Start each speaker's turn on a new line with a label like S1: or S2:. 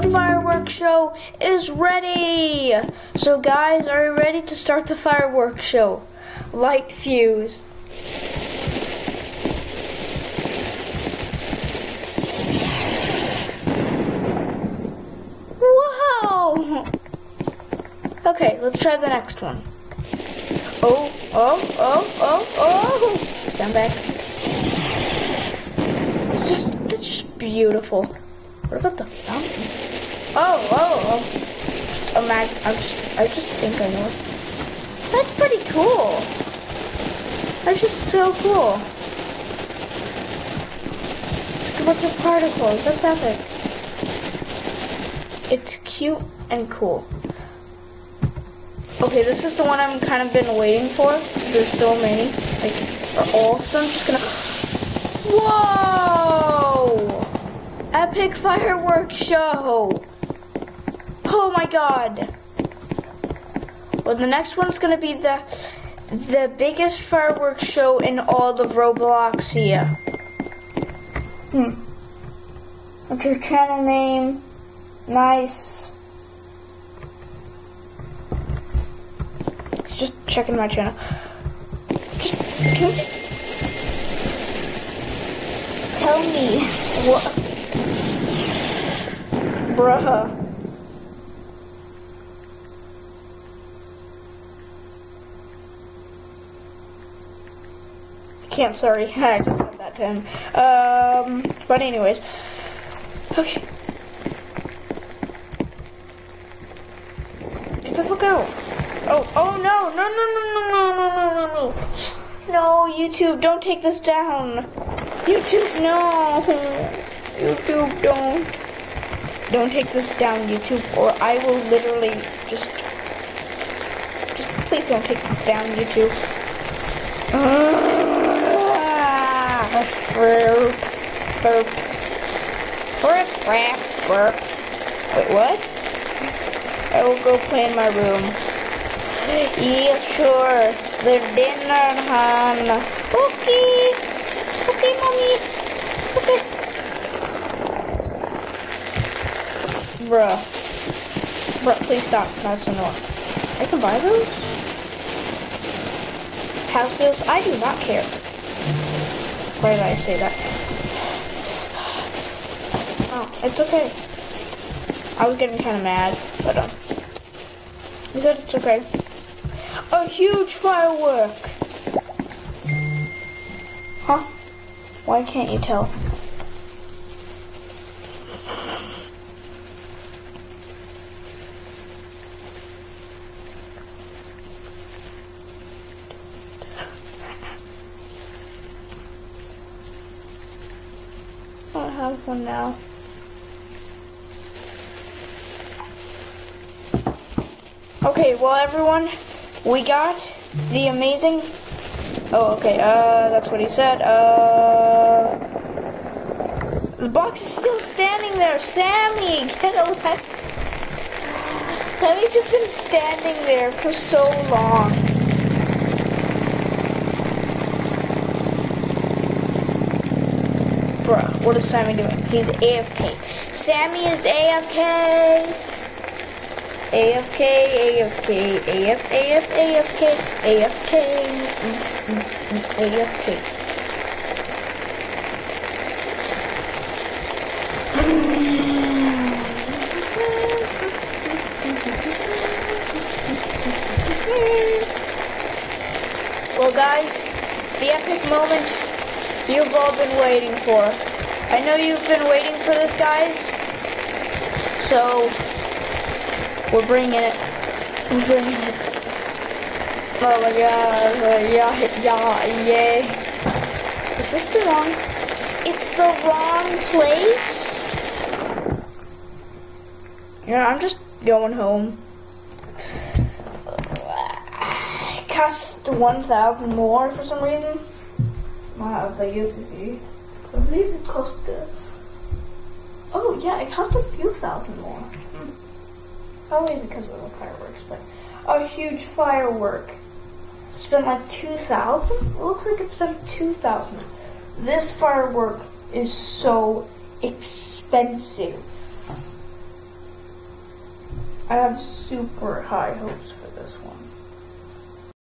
S1: the fireworks show is ready. So guys, are you ready to start the fireworks show? Light fuse. Whoa! Okay, let's try the next one. Oh. Stand back. It's just beautiful. What about the fountain? Oh. I just think I know it. That's pretty cool. That's just so cool. Just a bunch of particles. That's epic. It's cute and cool. Okay, this is the one I'm kind of been waiting for. There's so many. Like, are all of them just gonna... Whoa! Epic fireworks show! Oh my god! Well, the next one's gonna be the biggest fireworks show in all of Robloxia. What's your channel name? Nice. Just checking my channel. Tell me what, bruh. I can't. Sorry, I just said that to him. But anyways, okay. Get the fuck out. Oh no. No, YouTube, don't take this down. YouTube, no. YouTube, don't take this down, YouTube, or I will literally just please don't take this down, YouTube. Wait, what? I will go play in my room. Yeah, sure. The dinner, hon. Okay, mommy. Okay. Bruh, please stop. That's annoying. I can buy those? House bills? I do not care. Why did I say that? Oh, it's okay. I was getting kind of mad, but you said it's okay. A huge firework! Huh? Why can't you tell? I don't have one now. Okay, well everyone, we got the amazing... Oh, okay, that's what he said. The box is still standing there. Sammy, get away. Sammy's just been standing there for so long. Bruh, what is Sammy doing? He's AFK. Sammy is AFK. AFK, AFK, AFK, AFK, AFK. Well guys, the epic moment you've all been waiting for. I know you've been waiting for this, guys. So we're bringing it. Oh my god. Yeah. Is this the wrong? It's the wrong place? Yeah, I'm just going home. It cost 1,000 more for some reason. Wow, I believe it cost this. Oh yeah, it cost a few thousand more. Probably because of the fireworks, but a huge firework. Spent like 2,000? It looks like it spent 2,000. This firework is so expensive. I have super high hopes for this one.